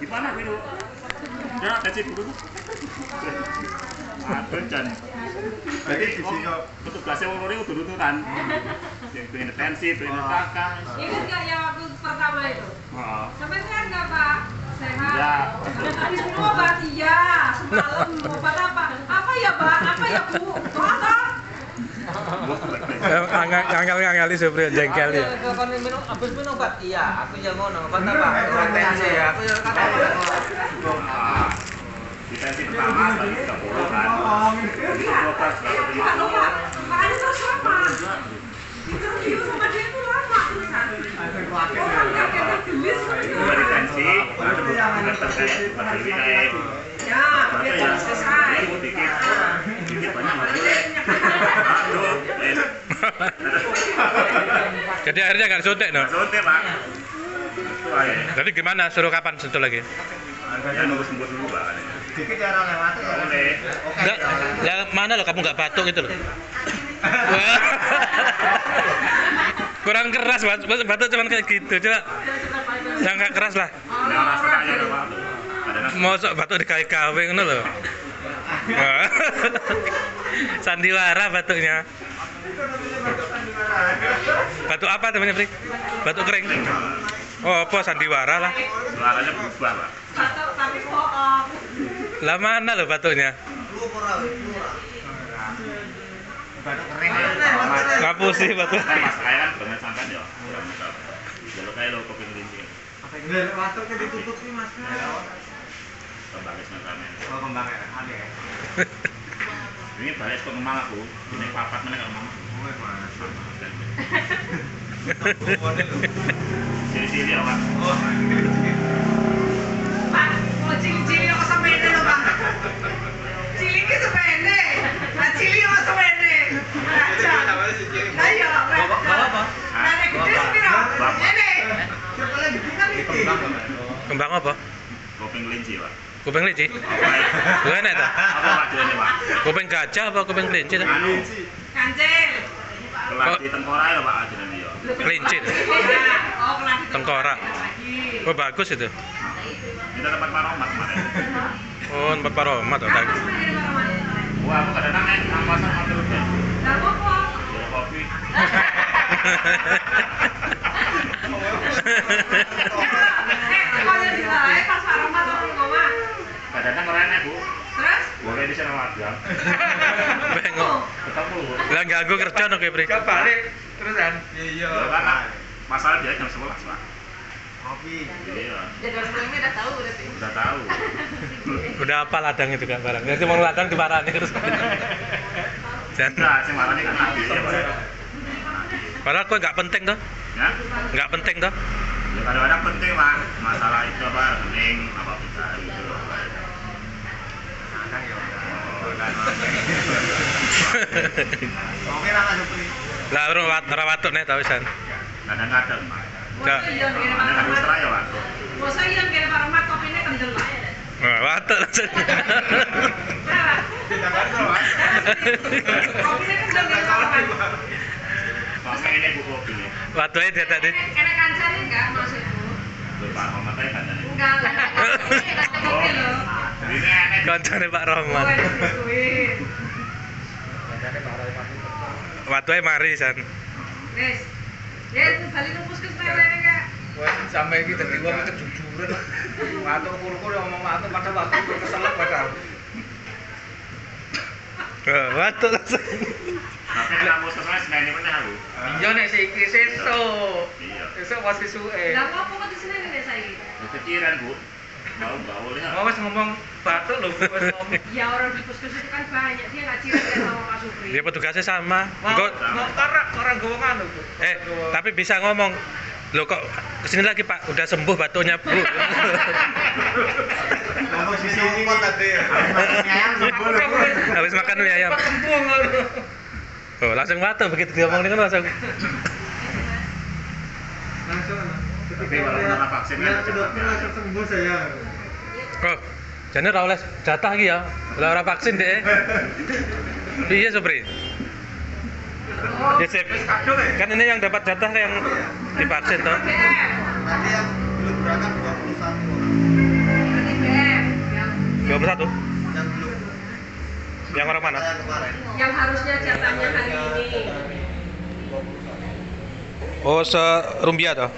Gimana itu? Ya, kasih dulu. Aduh, Jan. Berarti petugasnya wong loro itu turutan. Yang pengen tensi, pengen kakak. Ingat nggak yang waktu pertama itu? Heeh. Sampai sekarang nggak Pak? Sehat? Ya. Habis minum obat? Iya. Semalam obat apa? Apa ya Pak? Apa ya Bu? Apa? Ngangkali Supri jengkel ya. Kalau minum habis minum obat, iya. Aku yang ngono, obat apa? Obat tensi ya. Aku yang kata. Di tensi pertama tadi 30 kan. Jadi 12 berapa Iya loh Pak. Makanya terus lama. Interview sama dia itu lama terusan. Orang nggak kayak gelis. di tensi, ada beberapa terkait berdiri kayak Ya, biar cepat selesai. dikit banyak nggak boleh. Aduh, Jadi akhirnya nggak suntik no. suntik Pak. Itu aja. Jadi gimana? Suruh kapan suntik lagi? Ya nunggu sembuh dulu Pak. Dikit ya orang lewat ya. Boleh. Enggak, ya mana lo kamu nggak batuk gitu loh. Kurang keras, batuk cuman kayak gitu, coba. Yang nggak keras lah. Yang rasanya ada Pak. Ada nasi. Mosok batuk di kawe ngono lho. Sandiwara batuknya. Batuk apa temannya, Pri? Batuk kering. Oh, apa sandiwara lah. Suaranya berubah Pak. Batuk tapi bohong. Lah mana lo batuknya? Batuk kering. Ngapusi batuk. Kan mas saya kan banget sampai ya. Jalur kayak lo kopi kelinci. Enggak, batuknya ditutup nih Mas. Kembangnya semacamnya. Oh, kembangnya. Ada ya. Ini balik ke kembang aku. Ini papat mana kalau mama. Oh, mana sama. Sili-sili ya Pak. Oh. Pak, mau cili-cili apa sama ini loh Pak? Cili gitu pene. Nah cili apa sama ini? Aja. Ayo, Apa? Nah, gede sepiro? Ini. Siapa lagi bukan itu? Kembang apa? Kopi kelinci Pak. Kuping kelinci. Apa Lu enak ta? Pak jualnya Pak? Kuping gajah apa kuping kelinci ta? Anu, Kancil. kelas di tengkorak ya Pak ajaran dia. Kelinci. Oh, kelas Tengkorak. lagi. Oh, bagus itu. Kita tempat maromat kemarin. Oh, tempat paromat oh, bagus. Wah, aku kadang-kadang nang pasar mampir udah. Lah apa? Jual kopi. Kalau dilai pas aromat tuh ngomong. Kadang-kadang kerennya Bu. Terus? Boleh di sana magang. Bengok. Ketemu. Lah ganggu kerja no kayak Pri. Gak balik terusan. Iya. Ya karena masalah dia jam 11 Pak. Kopi. Iya, Jadwal sebelumnya udah tahu berarti. udah tahu. Udah apa ladang itu kan barang. Nanti mau ladang diparani terus. Dan Nah, si marani kan nabi ya Pak. padahal kok nggak penting toh. Ya. Nggak penting toh. Ya kadang-kadang penting Pak. Masalah itu apa rekening apa bisa gitu loh. Kadang ya udah. Oke lah nggak seperti. Lah rawatut nih tahu san. Kadang-kadang Pak. Masa iya kira Ada Pak harus Rahmat. serah ya Pak. Masa iya kira Pak Rahmat kopinya kendel lah. Wah, watut langsung. Kopinya kendel kira Pak Rahmat. Masa ini Bu kopi nih. Watutnya dia tadi. Kena kancane enggak maksudku? Pak Muhammad tadi kan tadi. Enggak. Kopi loh. Ini aneh. Kancane Pak Rohman. Oh, disusuin. Watutnya mari san. Wes. Ya, balik nang puskesmas rene Kak. Wah, sampai iki dadi wong kejujuran. Ngatur kur-kur ngomong ngatur padahal waktu keselak padahal. Watut langsung. Tapi nek kamu sesuai seneni meneh aku. Iya nek iki sesuk. Iya. Sesuk pas sesuke. Lah apa kok di sini nih saiki? Kepikiran Bu. Mau gaul ya. Mau wis ngomong batuk lho, wis ngomong. Ya orang di puskesmas itu kan banyak, dia nggak cium ya sama Pak Supri. Dia petugasnya sama. Mau Kok orang gowo anu, Bu. tapi bisa ngomong. Loh kok kesini lagi Pak, udah sembuh batuknya Bu. ngomong sisi ini tadi. Habis makan mie ayam. Sembuh ngono. Oh, langsung batuk begitu diomongin kan langsung. Langsung. Tapi walaupun ada vaksin kan langsung sembuh saya. Oh, jadi ora oleh jatah iki ya. Ora vaksin deh. Iya, Supri. Ya, Sip. Kan ini yang dapat jatah yang divaksin toh. Nanti yang belum berangkat 21 orang. Nomor 1. Yang belum. Yang orang mana? Yang kemarin. Yang harusnya jatahnya hari ini. Oh, se Rumbia toh.